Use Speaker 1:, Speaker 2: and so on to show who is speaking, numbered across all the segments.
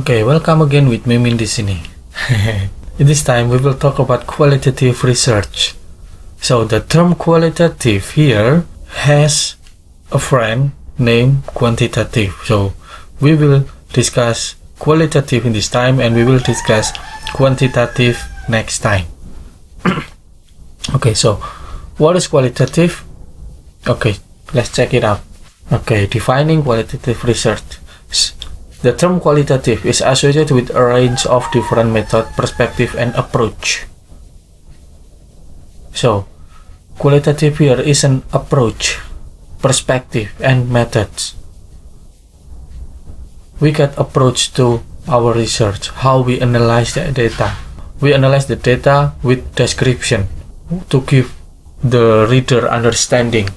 Speaker 1: Okay, welcome again with Mimin di sini. In this time we will talk about qualitative research. So the term qualitative here has a friend named quantitative. So we will discuss qualitative in this time and we will discuss quantitative next time. Okay, so what is qualitative? Okay, let's check it out. Okay, defining qualitative research. The term qualitative is associated with a range of different method, perspective, and approach. So, qualitative here is an approach, perspective, and methods. We get approach to our research, how we analyze the data. We analyze the data with description to give the reader understanding.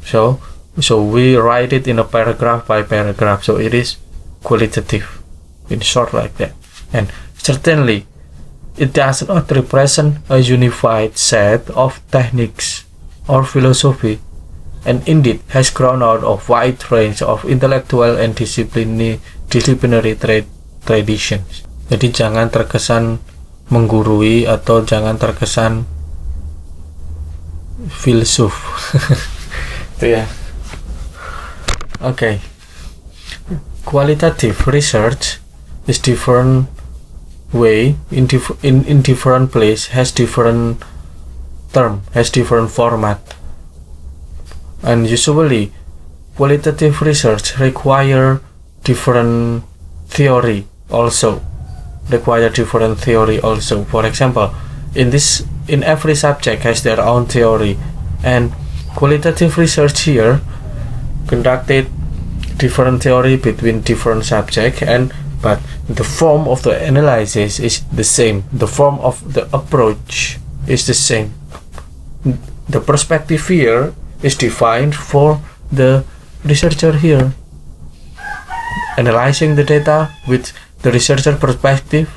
Speaker 1: So we write it in a paragraph by paragraph. So it is qualitative, in short, like that. And certainly it does not represent a unified set of techniques or philosophy, and indeed has grown out of wide range of intellectual and disciplinary traditions. Jadi jangan terkesan menggurui atau jangan terkesan filsuf. Itu ya. Okay. Qualitative research is different way in different place, has different term, has different format, and usually qualitative research require different theory also. For example, in every subject has their own theory, and qualitative research here conducted different theory between different subjects, but the form of the analysis is the same. The form of the approach is the same. The perspective here is defined for the researcher here, analyzing the data with the researcher perspective,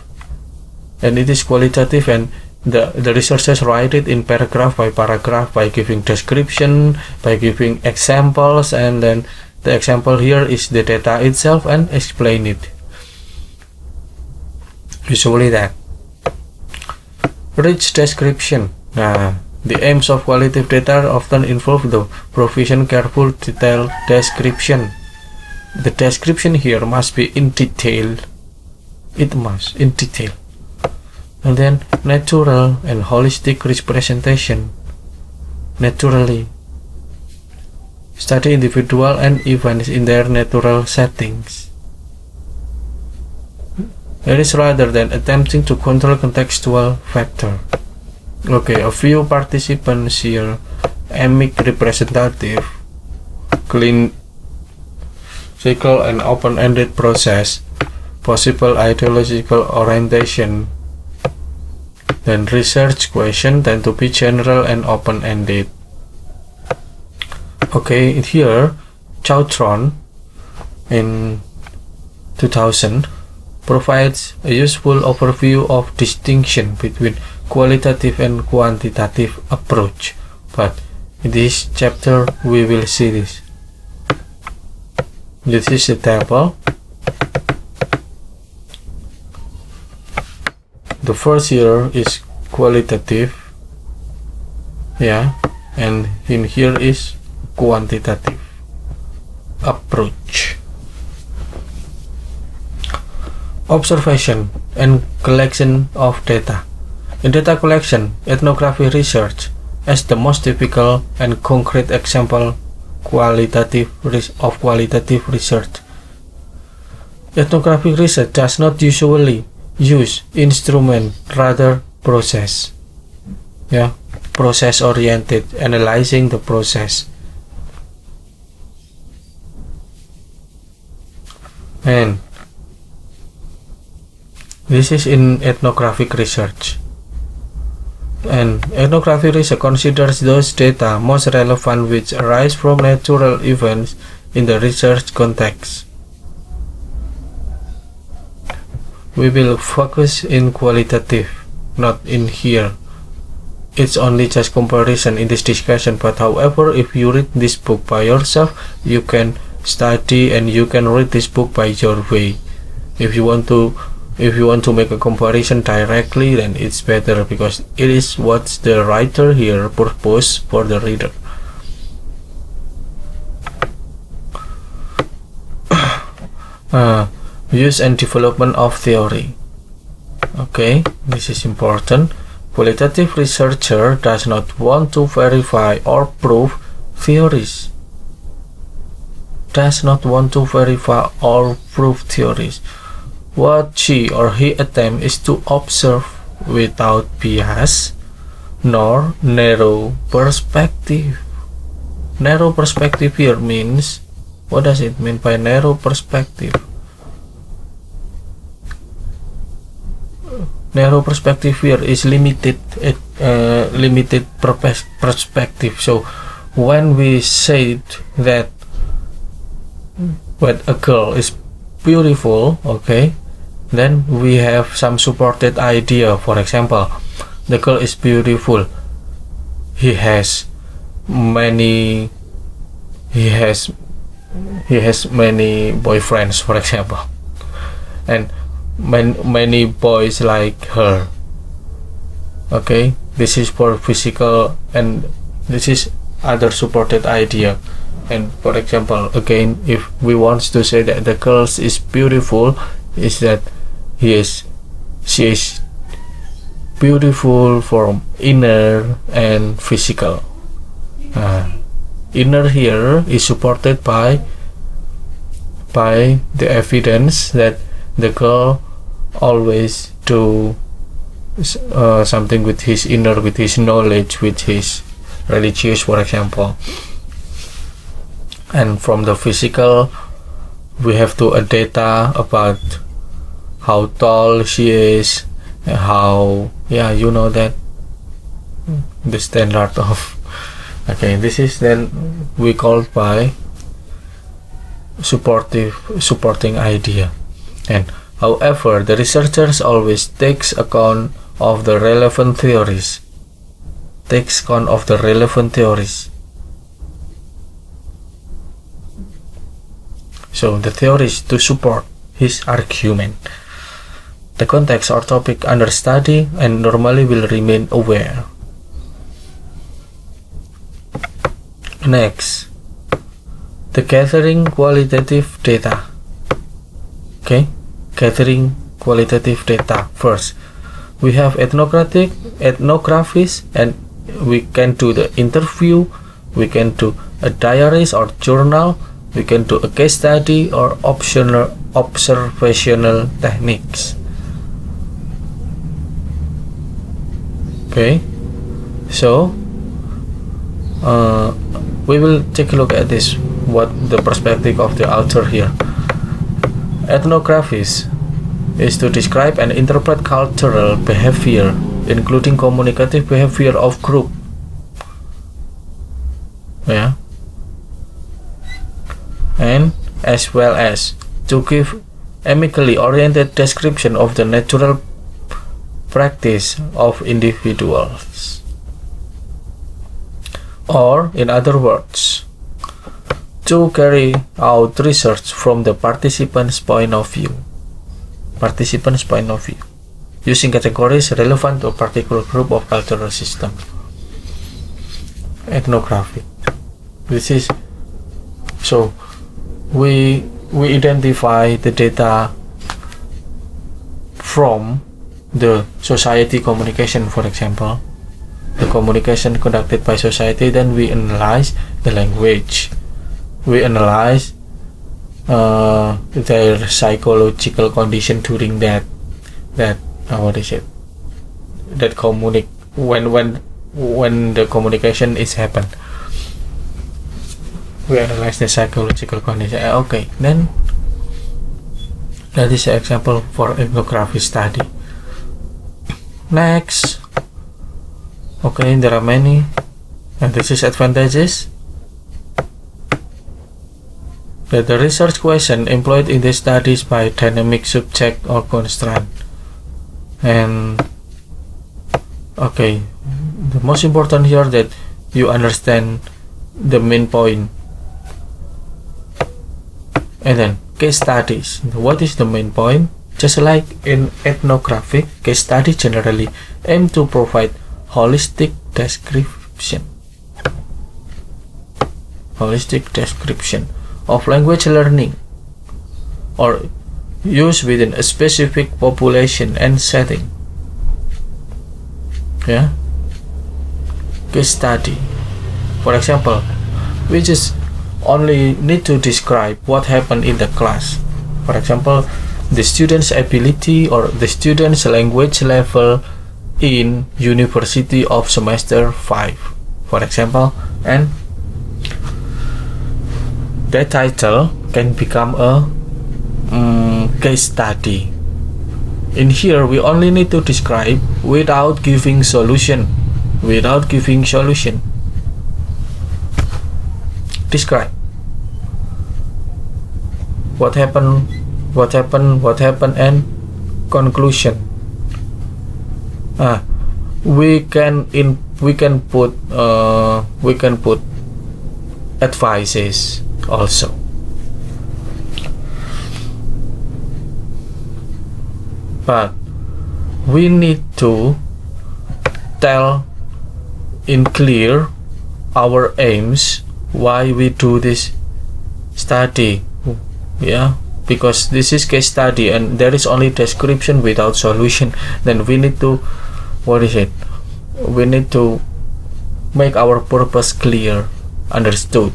Speaker 1: and it is qualitative, and the researchers write it in paragraph by paragraph by giving description, by giving examples, and then the example here is the data itself and explain it. Usually that. Rich description. The aims of qualitative data often involve the provision careful detailed description. The description here must be in detail. It must in detail. And then natural and holistic representation. Naturally. Study individual and events in their natural settings. It is rather than attempting to control contextual factor. Okay, a few participants here. Emic representative, clean cycle and open-ended process, possible ideological orientation. Then research question tend to be general and open-ended. Okay, here Chautron in 2000 provides a useful overview of distinction between qualitative and quantitative approach, but in this chapter we will see this. This is the table. The first here is qualitative, and in here is quantitative approach. Observation and collection of data. In data collection, ethnography research as the most typical and concrete example qualitative research. Ethnographic research does not usually use instrument, rather process. Process oriented, analyzing the process. And this is in ethnographic research. And ethnographic research considers those data most relevant which arise from natural events in the research context. We will focus in qualitative, not in here. It's only just comparison in this discussion, but however, if you read this book by yourself, you can study and you can read this book by your way. If you want to make a comparison directly, then it's better, because it is what the writer here proposed for the reader. Use and development of theory. Okay, this is important. Qualitative researcher does not want to verify or prove theories. Does not want to verify or prove theories. What she or he attempts is to observe without bias nor narrow perspective. Narrow perspective here means, what does it mean by narrow perspective? Narrow perspective here is limited perspective. So when we say that when a girl is beautiful, okay, then we have some supported idea. For example, the girl is beautiful, he has many boyfriends, for example, and many boys like her. Okay, this is for physical, and this is other supported idea. And for example, again, if we want to say that the girl is beautiful, is that she is beautiful from inner and physical. Inner here is supported by the evidence that the girl always do something with his inner, with his knowledge, with his religious, for example. And from the physical, we have to data about how tall she is, how, yeah, you know that, the standard of, okay, this is then we call by supporting idea. And however, the researchers always takes account of the relevant theories. So the theories to support his argument. The context or topic under study and normally will remain aware. Next, the gathering qualitative data. Okay, gathering qualitative data. First, we have ethnographies, and we can do the interview, we can do a diaries or journal, we can do a case study or observational techniques. Okay, so we will take a look at this, what the perspective of the author here. Ethnographies is to describe and interpret cultural behavior, including communicative behavior of group. Yeah. And as well as to give amicably oriented description of the natural practice of individuals. Or, in other words, to carry out research from the participant's point of view. Using categories relevant to a particular group of cultural system. Ethnographic. This is, so we identify the data from the society communication, for example, the communication conducted by society. Then we analyze the language, we analyze their psychological condition during that what is it, that when the communication is happen. We analyze the psychological condition. Okay, then that is an example for ethnography study. Next, okay, there are many, and this is advantages. That the research question employed in the studies by dynamic subject or constraint. And okay, the most important here that you understand the main point. And then case studies. What is the main point? Just like in ethnographic, case studies generally aim to provide holistic description of language learning or use within a specific population and setting. Yeah, case study. For example, we just only need to describe what happened in the class. For example, the student's ability or the student's language level in University of semester 5, for example, and that title can become a case study. In here, we only need to describe without giving solution. Describe what happened, and conclusion. We can put advices also. But we need to tell in clear our aims, why we do this study. Yeah, because this is case study and there is only description without solution. Then we need to, we need to make our purpose clear, understood.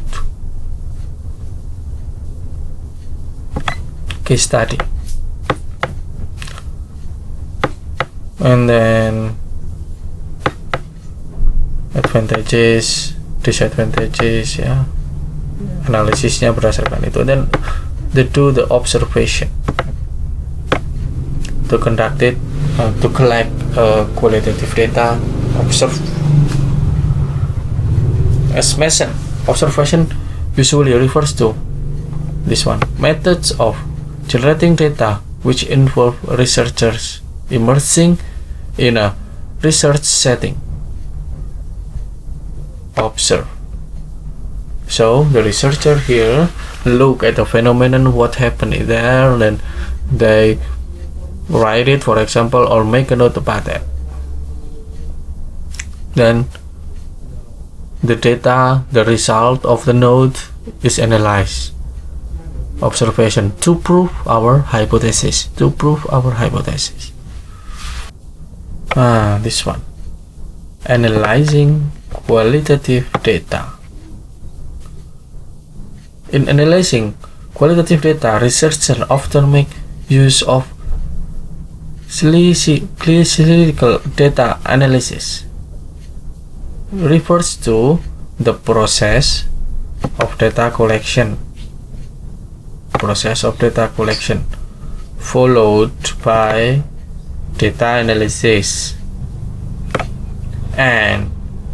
Speaker 1: Case study. And then advantages, disadvantages, ya, analisisnya berdasarkan itu. Then they do the observation to conduct it, to collect qualitative data, observe. As mentioned, observation usually refers to this one, methods of generating data which involve researchers immersing in a research setting. Observe. So the researcher here look at the phenomenon, what happened there, then they write it, for example, or make a note about that. Then the data, the result of the note is analyzed. Observation to prove our hypothesis. This one, analyzing qualitative data. In analyzing qualitative data, researchers often make use of statistical data analysis. Refers to the process of data collection. Followed by data analysis and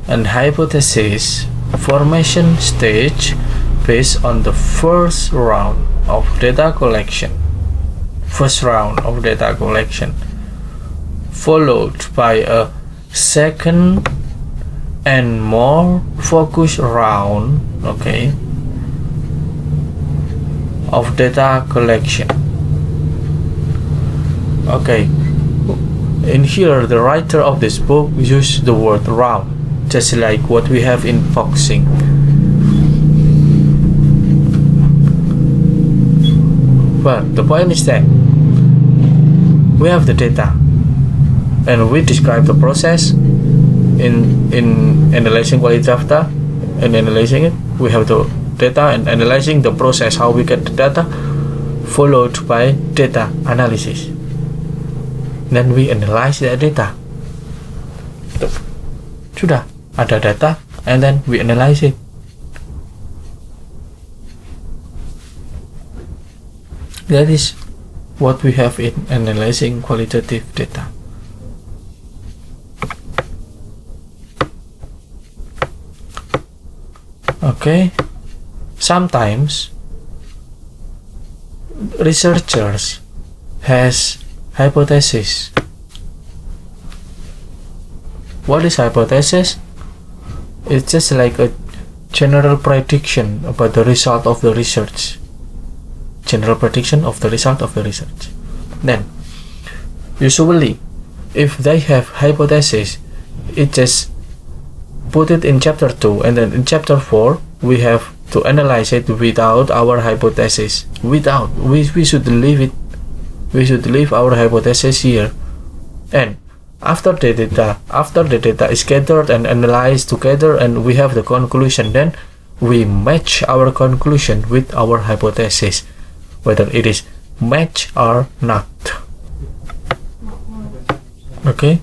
Speaker 1: an hypothesis formation stage based on the first round of data collection, followed by a second and more focused round, of data collection. In here, the writer of this book used the word round, just like what we have in boxing. But the point is that we have the data and we describe the process in analyzing qualitative data. And analyzing it, we have the data and analyzing the process, how we get the data, followed by data analysis. Then we analyze the data. Sudah ada data and then we analyze it. That is what we have in analyzing qualitative data. Sometimes researchers has hypothesis. What is hypothesis? It's just like a general prediction about the result of the research. general prediction of the result of the research. Then, usually, if they have hypothesis, it just put it in chapter 2, and then in chapter 4 we have to analyze it without our hypothesis. We should leave it. We should leave our hypothesis here, and after the data is gathered and analyzed together and we have the conclusion, then we match our conclusion with our hypothesis, whether it is match or not. Okay,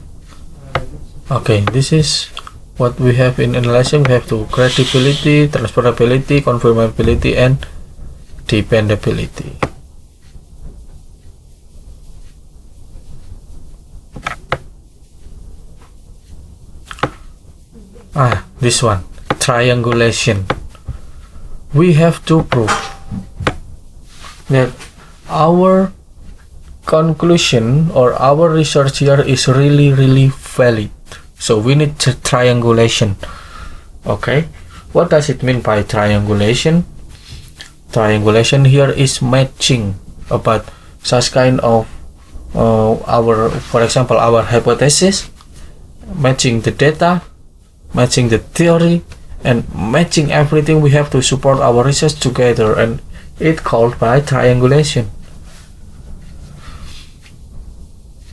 Speaker 1: this is what we have in analyzing. We have to credibility, transferability, confirmability, and dependability. This one, triangulation. We have to prove that our conclusion or our research here is really valid. So we need triangulation. Okay, what does it mean by triangulation? Triangulation here is matching about such kind of for example, our hypothesis, matching the data, matching the theory, and matching everything we have to support our research together, and it's called by triangulation.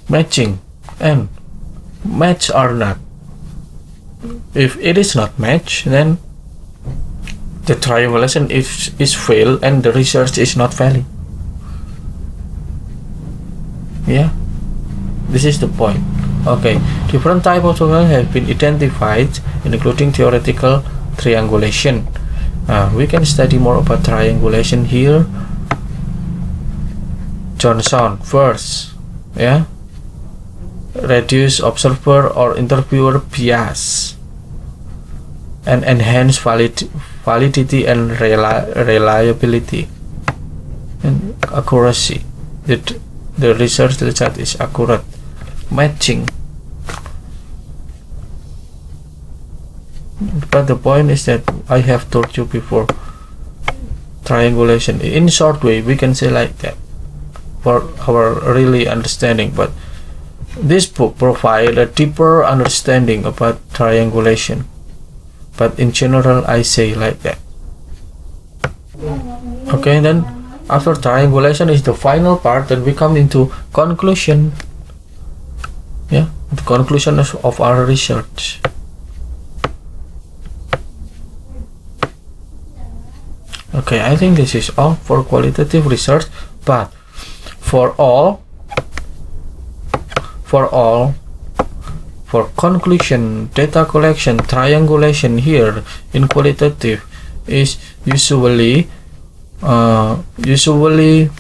Speaker 1: Matching and match or not. If it is not match, then the triangulation is fail and the research is not valid. Yeah, this is the point. Okay, different types of triangulation have been identified, including theoretical triangulation. We can study more about triangulation here. Johnson first, yeah, reduce observer or interviewer bias and enhance validity and reliability and accuracy. That the research result is accurate. Matching, but the point is that I have told you before, triangulation in short way we can say like that for our really understanding, but this book provides a deeper understanding about triangulation, but in general I say like that. Okay, then after triangulation is the final part, then we come into conclusion. Yeah, the conclusion of our research. Okay, I think this is all for qualitative research, but for conclusion, data collection, triangulation here in qualitative is usually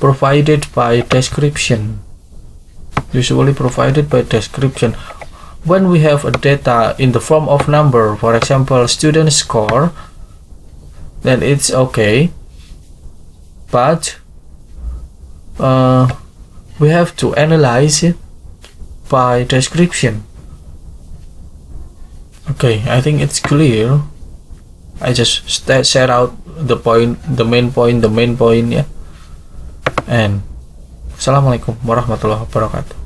Speaker 1: provided by description. When we have a data in the form of number, for example student score, then it's okay, but we have to analyze it by description. Okay, I think it's clear. I just set out the main point, yeah. And Assalamualaikum warahmatullahi wabarakatuh.